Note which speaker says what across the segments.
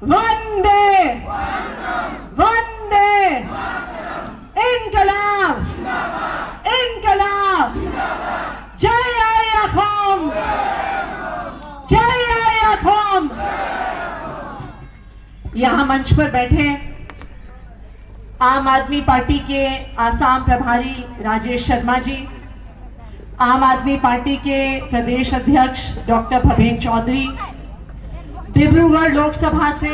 Speaker 1: वंदे वंदे इनकलाब इनकलाब, जय असम जय असम। यहां मंच पर बैठे आम आदमी पार्टी के आसाम प्रभारी राजेश शर्मा जी, आम आदमी पार्टी के प्रदेश अध्यक्ष डॉक्टर भवेन चौधरी, डिब्रूगढ़ लोकसभा से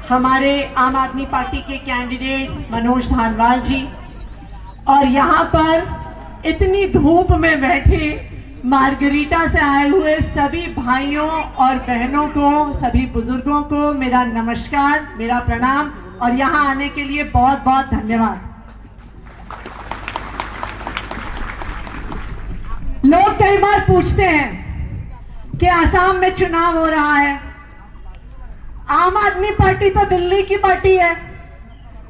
Speaker 1: हमारे आम आदमी पार्टी के कैंडिडेट मनोज धानवाल जी, और यहाँ पर इतनी धूप में बैठे मार्गरीटा से आए हुए सभी भाइयों और बहनों को, सभी बुजुर्गों को मेरा नमस्कार, मेरा प्रणाम और यहाँ आने के लिए बहुत बहुत धन्यवाद। लोग कई बार पूछते हैं कि आसाम में चुनाव हो रहा है, आम आदमी पार्टी तो दिल्ली की पार्टी है,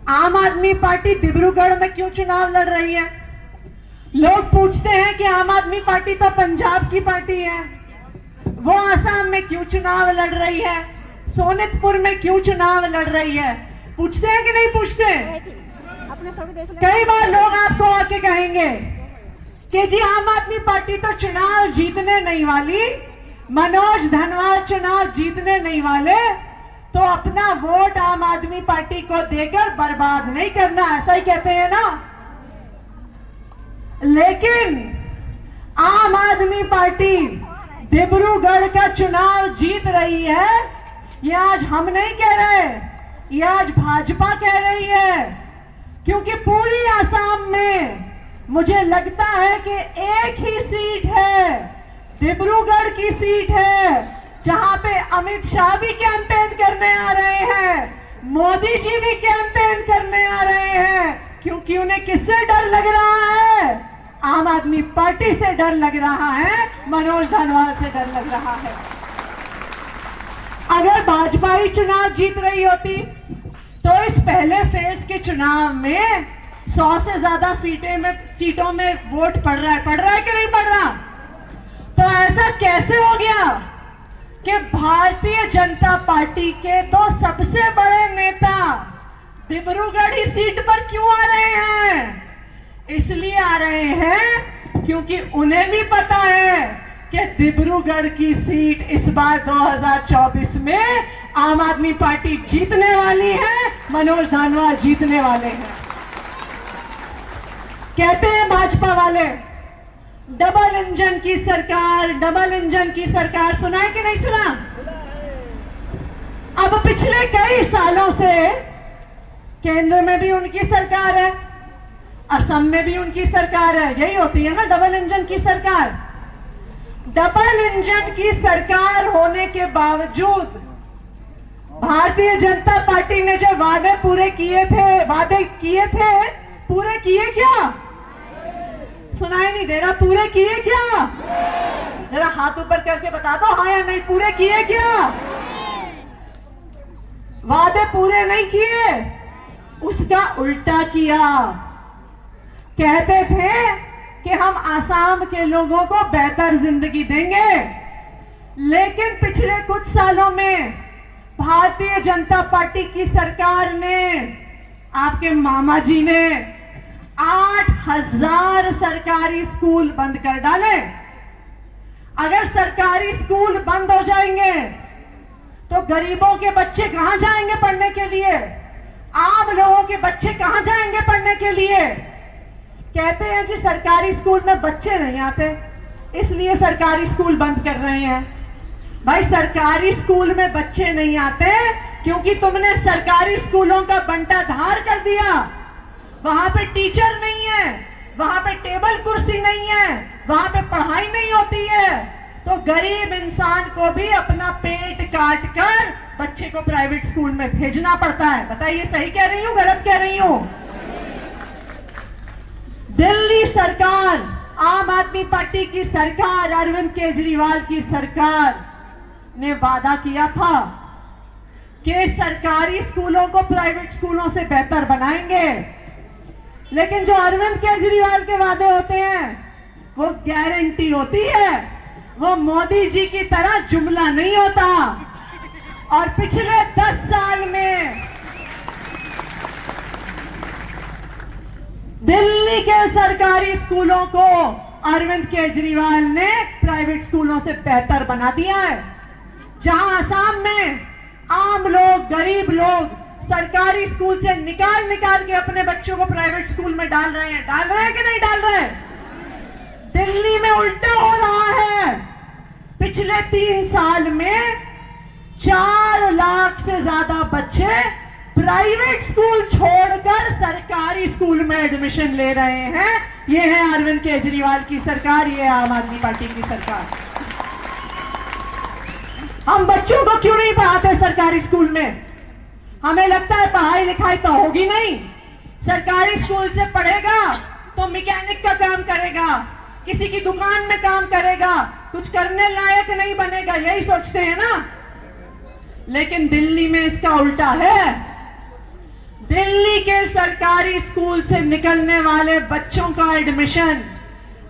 Speaker 1: आम आदमी पार्टी डिब्रूगढ़ में क्यों चुनाव लड़ रही है? लोग पूछते हैं कि आम आदमी पार्टी तो पंजाब की पार्टी है, वो आसाम में क्यों चुनाव लड़ रही है, सोनितपुर में क्यों चुनाव लड़ रही है? पूछते हैं कि नहीं पूछते? कई बार लोग आपको आके कहेंगे कि जी आम आदमी पार्टी तो चुनाव जीतने नहीं वाली, मनोज धानवाल चुनाव जीतने नहीं वाले, तो अपना वोट आम आदमी पार्टी को देकर बर्बाद नहीं करना, ऐसा ही कहते हैं ना। लेकिन आम आदमी पार्टी डिब्रूगढ़ का चुनाव जीत रही है, ये आज हम नहीं कह रहे, ये आज भाजपा कह रही है, क्योंकि पूरी आसाम में मुझे लगता है कि एक ही सीट है, डिब्रूगढ़ की सीट है, जहां पे अमित शाह भी कैंपेन करने आ रहे हैं, मोदी जी भी कैंपेन करने आ रहे हैं, क्योंकि उन्हें किससे डर लग रहा है? आम आदमी पार्टी से डर लग रहा है, मनोज धानवाल से डर लग रहा है। अगर भाजपा ही चुनाव जीत रही होती तो इस पहले फेज के चुनाव में 100 से ज्यादा सीटों में वोट पड़ रहा है कि नहीं पड़ रहा? तो ऐसा कैसे हो गया कि भारतीय जनता पार्टी के तो सबसे बड़े नेता डिब्रूगढ़ ही सीट पर क्यों आ रहे हैं? इसलिए आ रहे हैं क्योंकि उन्हें भी पता है कि डिब्रूगढ़ की सीट इस बार 2024 में आम आदमी पार्टी जीतने वाली है, मनोज धानवाल जीतने वाले हैं। कहते हैं भाजपा वाले डबल इंजन की सरकार, डबल इंजन की सरकार, सुना है कि नहीं सुना? अब पिछले कई सालों से केंद्र में भी उनकी सरकार है, असम में भी उनकी सरकार है, यही होती है ना डबल इंजन की सरकार। डबल इंजन की सरकार होने के बावजूद भारतीय जनता पार्टी ने जो वादे पूरे किए थे, पूरे किए क्या? सुनाई नहीं दे रहा, पूरे किए क्या? जरा हाथ ऊपर करके बता दो हाँ या नहीं, पूरे किए क्या? वादे पूरे नहीं किए, उसका उल्टा किया। कहते थे कि हम आसाम के लोगों को बेहतर जिंदगी देंगे, लेकिन पिछले कुछ सालों में भारतीय जनता पार्टी की सरकार ने, आपके मामा जी ने 8,000 सरकारी स्कूल बंद कर डाले। अगर सरकारी स्कूल बंद हो जाएंगे तो गरीबों के बच्चे कहां जाएंगे पढ़ने के लिए? आम लोगों के बच्चे कहां जाएंगे पढ़ने के लिए? कहते हैं जी सरकारी स्कूल में बच्चे नहीं आते, इसलिए सरकारी स्कूल बंद कर रहे हैं। भाई सरकारी स्कूल में बच्चे नहीं आते क्योंकि तुमने सरकारी स्कूलों का बंटाधार कर दिया। वहां पे टीचर नहीं है, वहां पे टेबल कुर्सी नहीं है, वहां पे पढ़ाई नहीं होती है, तो गरीब इंसान को भी अपना पेट काट कर बच्चे को प्राइवेट स्कूल में भेजना पड़ता है। बताइए सही कह रही हूं गलत कह रही हूं? दिल्ली सरकार, आम आदमी पार्टी की सरकार, अरविंद केजरीवाल की सरकार ने वादा किया था कि सरकारी स्कूलों को प्राइवेट स्कूलों से बेहतर बनाएंगे, लेकिन जो अरविंद केजरीवाल के वादे होते हैं वो गारंटी होती है, वो मोदी जी की तरह जुमला नहीं होता। और पिछले 10 साल में दिल्ली के सरकारी स्कूलों को अरविंद केजरीवाल ने प्राइवेट स्कूलों से बेहतर बना दिया है। जहां असम में आम लोग, गरीब लोग सरकारी स्कूल से निकाल के अपने बच्चों को प्राइवेट स्कूल में डाल रहे हैं कि नहीं डाल रहे हैं? दिल्ली में उल्टा हो रहा है। पिछले 3 साल में 4 लाख से ज्यादा बच्चे प्राइवेट स्कूल छोड़कर सरकारी स्कूल में एडमिशन ले रहे हैं। ये है अरविंद केजरीवाल की सरकार, ये है आम आदमी पार्टी की सरकार। हम बच्चों को क्यों नहीं पढ़ाते सरकारी स्कूल में? हमें लगता है पढ़ाई लिखाई तो होगी नहीं, सरकारी स्कूल से पढ़ेगा तो मैकेनिक का काम करेगा, किसी की दुकान में काम करेगा, कुछ करने लायक नहीं बनेगा, यही सोचते हैं ना। लेकिन दिल्ली में इसका उल्टा है। दिल्ली के सरकारी स्कूल से निकलने वाले बच्चों का एडमिशन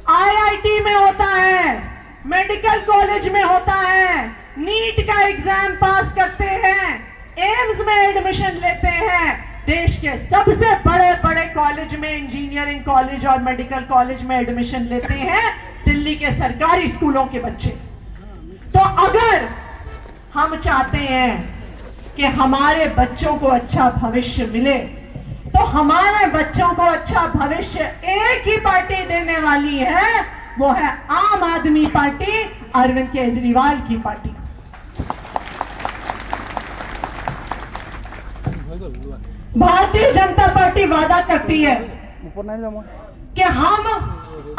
Speaker 1: आईआईटी में होता है, मेडिकल कॉलेज में होता है, नीट का एग्जाम पास करते हैं, एम्स में एडमिशन लेते हैं, देश के सबसे बड़े बड़े कॉलेज में, इंजीनियरिंग कॉलेज और मेडिकल कॉलेज में एडमिशन लेते हैं दिल्ली के सरकारी स्कूलों के बच्चे। तो अगर हम चाहते हैं कि हमारे बच्चों को अच्छा भविष्य मिले, तो हमारे बच्चों को अच्छा भविष्य एक ही पार्टी देने वाली है, वो है आम आदमी पार्टी, अरविंद केजरीवाल की पार्टी। भारतीय जनता पार्टी वादा करती है कि हम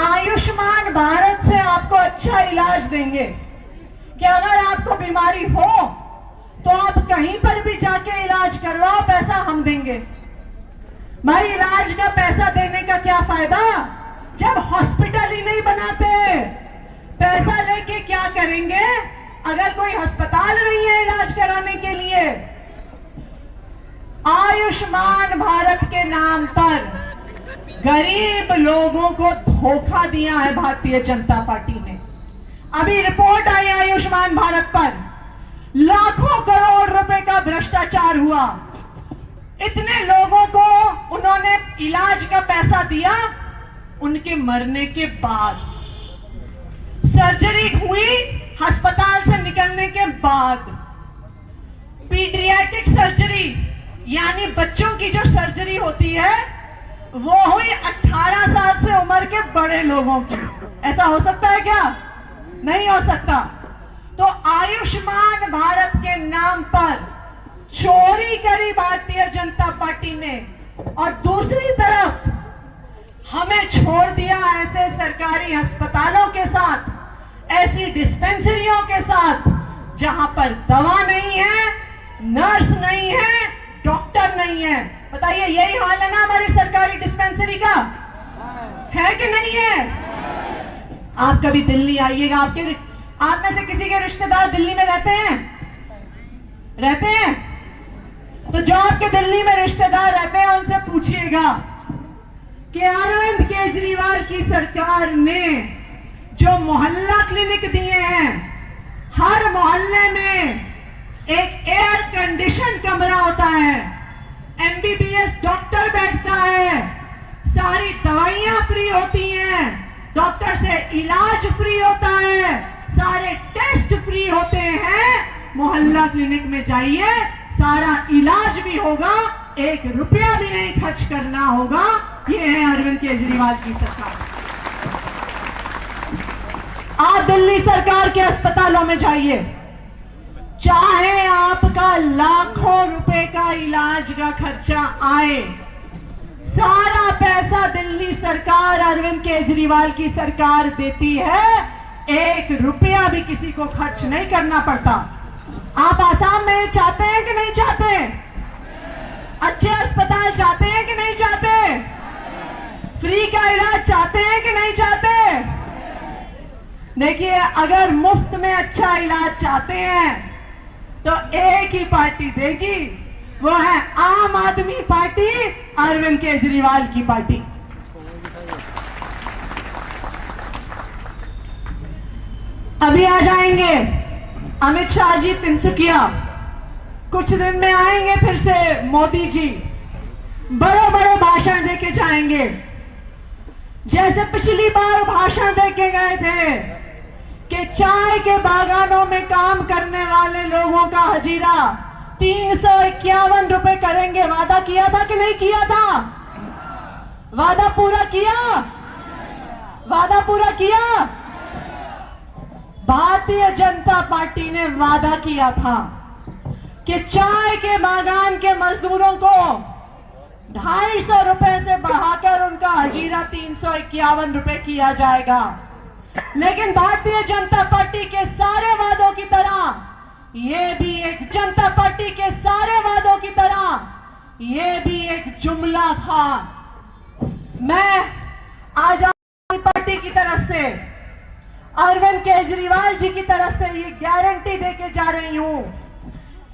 Speaker 1: आयुष्मान भारत से आपको अच्छा इलाज देंगे, कि अगर आपको बीमारी हो तो आप कहीं पर भी जाके इलाज करवाओ, पैसा हम देंगे। भाई इलाज का पैसा देने का क्या फायदा जब हॉस्पिटल ही नहीं बनाते? पैसा लेके क्या करेंगे अगर कोई अस्पताल नहीं है इलाज कराने के लिए? आयुष्मान भारत के नाम पर गरीब लोगों को धोखा दिया है भारतीय जनता पार्टी ने। अभी रिपोर्ट आई आयुष्मान भारत पर, लाखों करोड़ रुपए का भ्रष्टाचार हुआ। इतने लोगों को उन्होंने इलाज का पैसा दिया, उनके मरने के बाद सर्जरी हुई, अस्पताल से निकलने के बाद पीडियाट्रिक सर्जरी यानी बच्चों की जो सर्जरी होती है वो हुई 18 साल से उम्र के बड़े लोगों की। ऐसा हो सकता है क्या? नहीं हो सकता। तो आयुष्मान भारत के नाम पर चोरी करी भारतीय जनता पार्टी ने, और दूसरी तरफ हमें छोड़ दिया ऐसे सरकारी अस्पतालों के साथ, ऐसी डिस्पेंसरियों के साथ जहां पर दवा नहीं है, नर्स नहीं है, डॉक्टर नहीं है। बताइए, यही हाल है ना हमारी सरकारी डिस्पेंसरी का? है कि नहीं है? आप कभी दिल्ली आइएगा, आप में से किसी के रिश्तेदार दिल्ली में रहते हैं? तो जो आपके दिल्ली में रिश्तेदार रहते हैं उनसे पूछिएगा कि अरविंद केजरीवाल की सरकार ने जो मोहल्ला क्लिनिक दिए हैं, हर मोहल्ले में एक एयर कंडीशन कमरा होता है, एमबीबीएस डॉक्टर बैठता है, सारी दवाइयां फ्री होती हैं, डॉक्टर से इलाज फ्री होता है, सारे टेस्ट फ्री होते हैं। मोहल्ला क्लिनिक में जाइए, सारा इलाज भी होगा, 1 रुपया भी नहीं खर्च करना होगा। ये है अरविंद केजरीवाल की सरकार। आप दिल्ली सरकार के अस्पतालों में जाइए, चाहे आपका लाखों रुपए का इलाज का खर्चा आए, सारा पैसा दिल्ली सरकार, अरविंद केजरीवाल की सरकार देती है। 1 रुपया भी किसी को खर्च नहीं करना पड़ता। आप आसाम में चाहते हैं कि नहीं चाहते? अच्छे अस्पताल चाहते हैं कि नहीं चाहते? फ्री का इलाज चाहते हैं कि नहीं चाहते? देखिए, अगर मुफ्त में अच्छा इलाज चाहते हैं तो एक ही पार्टी देगी, वो है आम आदमी पार्टी, अरविंद केजरीवाल की पार्टी। अभी आ जाएंगे अमित शाह जी तिनसुकिया, कुछ दिन में आएंगे फिर से मोदी जी, बड़े बड़े भाषण देके जाएंगे। जैसे पिछली बार भाषण देके गए थे कि चाय के बागानों में काम करने वाले लोगों का हजीरा 351 रुपए करेंगे। वादा किया था कि नहीं किया था? वादा पूरा किया? वादा पूरा किया? भारतीय जनता पार्टी ने वादा किया था कि चाय के बागान के मजदूरों को 250 रुपए से बढ़ाकर उनका हजीरा 351 रुपए किया जाएगा। लेकिन भारतीय जनता पार्टी के सारे वादों की तरह ये भी एक जनता पार्टी के सारे वादों की तरह ये भी एक जुमला था। मैं आज आम पार्टी की तरफ से अरविंद केजरीवाल जी की तरफ से ये गारंटी देके जा रही हूं,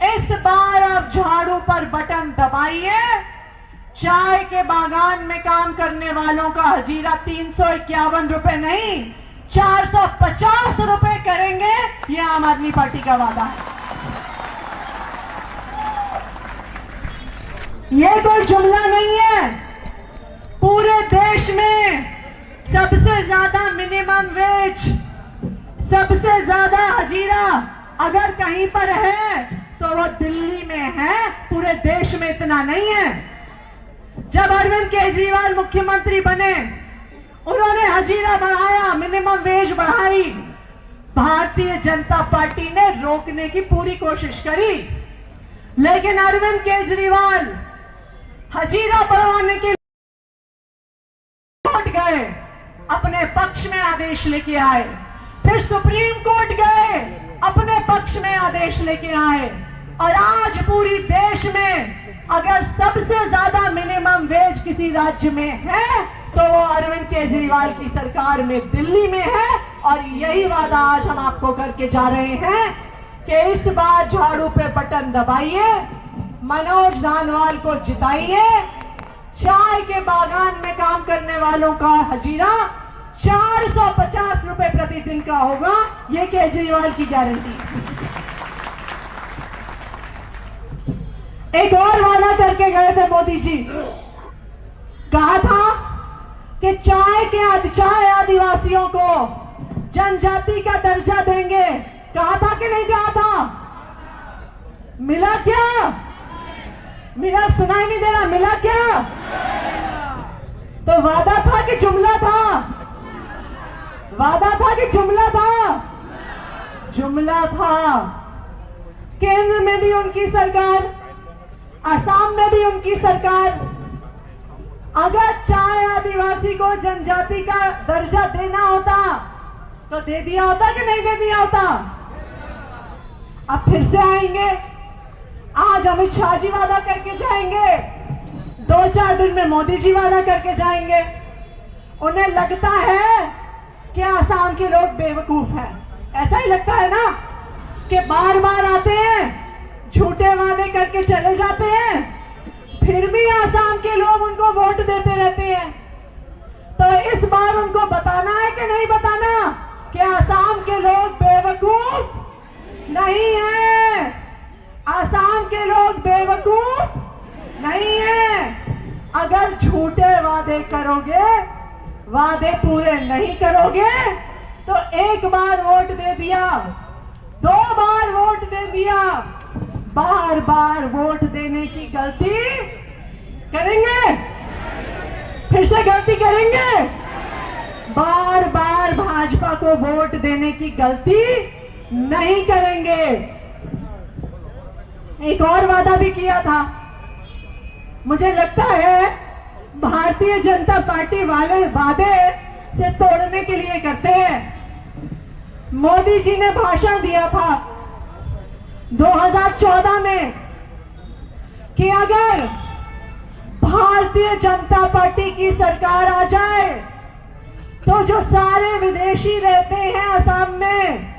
Speaker 1: इस बार आप झाड़ू पर बटन दबाइए, चाय के बागान में काम करने वालों का हजीरा 351 रुपए नहीं 450 रुपए करेंगे। यह आम आदमी पार्टी का वादा है। यह कोई जुमला नहीं है। पूरे देश में सबसे ज्यादा मिनिमम वेज, सबसे ज्यादा हजीरा अगर कहीं पर है तो वो दिल्ली में है, पूरे देश में इतना नहीं है। जब अरविंद केजरीवाल मुख्यमंत्री बने, उन्होंने हजीरा बढ़ाया, मिनिमम वेज बढ़ाई। भारतीय जनता पार्टी ने रोकने की पूरी कोशिश करी, लेकिन अरविंद केजरीवाल हजीरा बढ़ाने के कोर्ट गए, अपने पक्ष में आदेश लेके आए, फिर सुप्रीम कोर्ट गए, अपने पक्ष में आदेश लेके आए, और आज पूरी देश में अगर सबसे ज्यादा मिनिमम वेज किसी राज्य में है तो वो अरविंद केजरीवाल की सरकार में दिल्ली में है। और यही वादा आज हम आपको करके जा रहे हैं कि इस बार झाड़ू पे बटन दबाइए, मनोज धानवाल को जिताइए, चाय के बागान में काम करने वालों का हजीरा 450 रुपए प्रतिदिन का होगा। ये केजरीवाल की गारंटी। एक और वादा करके गए थे मोदी जी, कहा था कि चाय आदिवासियों को जनजाति का दर्जा देंगे। कहा था कि नहीं कहा था? मिला क्या? मिला? सुनाई नहीं दे रहा? मिला क्या? तो वादा था कि जुमला था? वादा था कि जुमला था? जुमला था। केंद्र में भी उनकी सरकार, असम में भी उनकी सरकार, अगर चाय आदिवासी को जनजाति का दर्जा देना होता तो दे दिया होता कि नहीं दे दिया होता? अब फिर से आएंगे, आज अमित शाह जी वादा करके जाएंगे, 2-4 दिन में मोदी जी वादा करके जाएंगे। उन्हें लगता है कि आसाम के लोग बेवकूफ हैं। ऐसा ही लगता है ना कि बार बार आते हैं, झूठे वादे करके चले जाते हैं, फिर भी आसाम के लोग उनको वोट देते रहते हैं। तो इस बार उनको बताना है कि नहीं बताना कि आसाम के लोग बेवकूफ नहीं है। आसाम के लोग बेवकूफ नहीं है। अगर झूठे वादे करोगे, वादे पूरे नहीं करोगे, तो एक बार वोट दे दिया, 2 बार वोट दे दिया, बार बार वोट देने की गलती करेंगे? फिर से गलती करेंगे? बार बार भाजपा को वोट देने की गलती नहीं करेंगे। एक और वादा भी किया था। मुझे लगता है भारतीय जनता पार्टी वाले वादे से तोड़ने के लिए करते हैं। मोदी जी ने भाषण दिया था 2014 में कि अगर भारतीय जनता पार्टी की सरकार आ जाए तो जो सारे विदेशी रहते हैं असम में,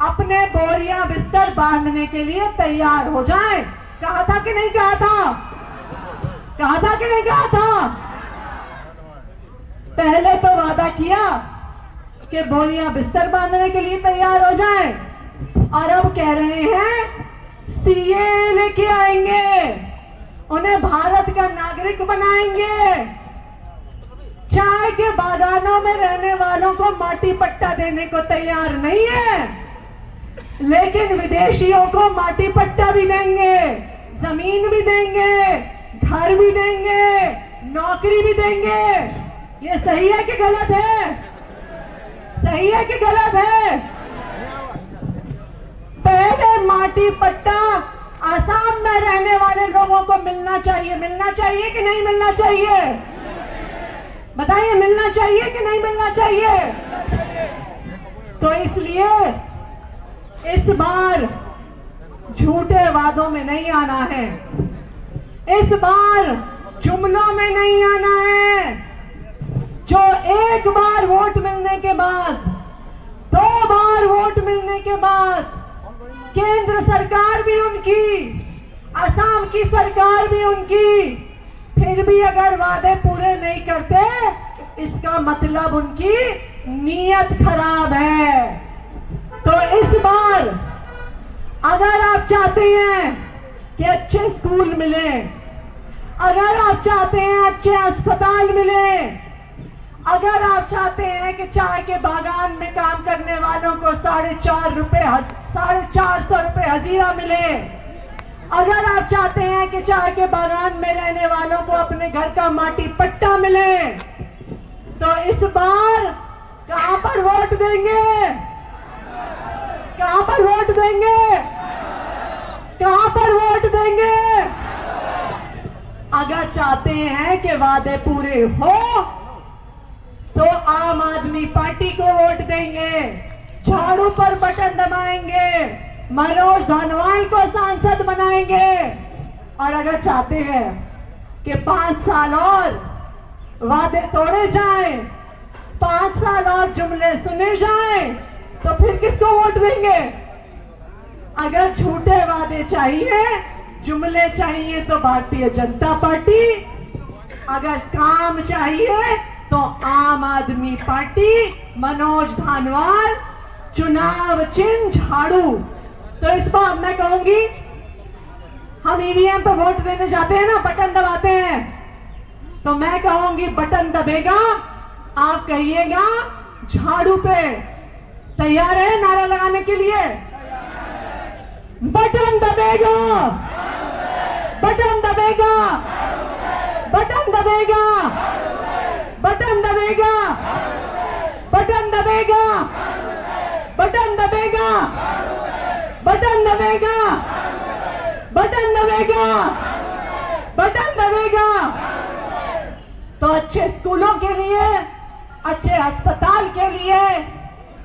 Speaker 1: अपने बोरियां बिस्तर बांधने के लिए तैयार हो जाएं। कहा था कि नहीं कहा था? कहा था कि नहीं कहा था? पहले तो वादा किया कि बोरियां बिस्तर बांधने के लिए तैयार हो जाएं, और अब कह रहे हैं सीए लेके आएंगे, उन्हें भारत का नागरिक बनाएंगे। चाय के बागानों में रहने वालों को माटी पट्टा देने को तैयार नहीं है, लेकिन विदेशियों को माटी पट्टा भी देंगे, जमीन भी देंगे, घर भी देंगे, नौकरी भी देंगे। ये सही है कि गलत है? सही है कि गलत है? पहले माटी पट्टा आसाम में रहने वाले लोगों को मिलना चाहिए। मिलना चाहिए कि नहीं मिलना चाहिए? बताइए, मिलना चाहिए कि नहीं मिलना चाहिए? तो इसलिए इस बार झूठे वादों में नहीं आना है, इस बार जुमलों में नहीं आना है। जो एक बार वोट मिलने के बाद, 2 बार वोट मिलने के बाद केंद्र सरकार भी उनकी, असम की सरकार भी उनकी, फिर भी अगर वादे पूरे नहीं करते, इसका मतलब उनकी नीयत खराब है। तो इस बार अगर आप चाहते हैं कि अच्छे स्कूल मिले, अगर आप चाहते हैं अच्छे अस्पताल मिले, अगर आप चाहते हैं कि चाय के बागान में काम करने वालों को 450 रुपए हजीरा मिले, अगर आप चाहते हैं कि चाय के बागान में रहने वालों को अपने घर का माटी पट्टा मिले, तो इस बार कहां पर वोट देंगे? कहां पर वोट देंगे? कहां पर वोट देंगे? अगर चाहते हैं कि वादे पूरे हो तो आम आदमी पार्टी को वोट देंगे, झाड़ू पर बटन दबाएंगे, मनोज धानवाल को सांसद बनाएंगे। और अगर चाहते हैं कि 5 साल और वादे तोड़े जाएं, 5 साल और जुमले सुने जाएं, तो फिर किसको वोट देंगे? अगर झूठे वादे चाहिए, जुमले चाहिए तो भारतीय जनता पार्टी, अगर काम चाहिए तो आम आदमी पार्टी, मनोज धानवाल, चुनाव चिन्ह झाड़ू। तो इस बार मैं कहूंगी, हम ईवीएम पर वोट देने जाते हैं ना, बटन दबाते हैं, तो मैं कहूंगी बटन दबेगा, आप कहिएगा झाड़ू पे। तैयार है नारा लगाने के लिए? बटन दबेगा, बटन दबेगा, बटन दबेगा, बटन दबेगा, बटन दबेगा, बटन दबेगा, बटन दबेगा, बटन दबेगा, बटन दबेगा। तो अच्छे स्कूलों के लिए, अच्छे अस्पताल के लिए,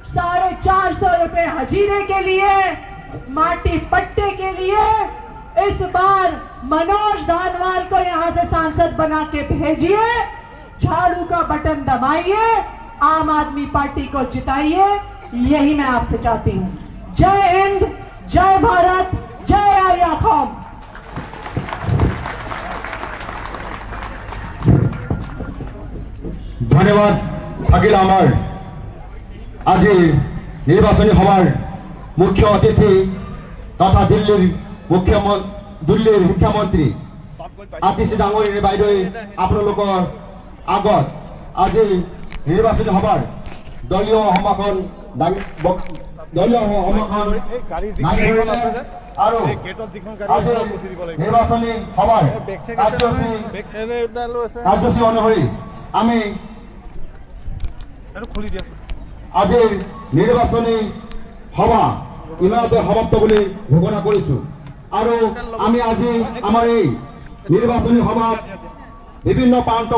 Speaker 1: 450 रुपए हजीरे के लिए, माटी पट्टे के लिए इस बार मनोज धानवाल को यहां से सांसद बना के भेजिए, झाड़ू का बटन दबाइए, आम आदमी पार्टी को जिताइए। यही मैं आपसे चाहती हूं। जय हिंद, जय भारत, जय आर्या कौम।
Speaker 2: धन्यवाद থাকিল আমার আজি নির্বাচনী সভার মুখ্য অতিথি তথা দিল্লীর শিক্ষামন্ত্রী আতিশী ডাঙৰীৰ বাইদেৱে আপোনালোকৰ আগত আজি নিৰ্বাচনী সভাৰ দলীয় সমাখন আৰু নিৰ্বাচনী সভাৰ কাৰ্যসূচী অনুসৰি আমি আজিৰ নিৰ্বাচনী সভা ইমানতে সমাপ্ত বুলি ঘোষণা কৰিছো। আৰু আমি আজি আমাৰ এই নিৰ্বাচনী সভাত বিভিন্ন প্ৰান্ত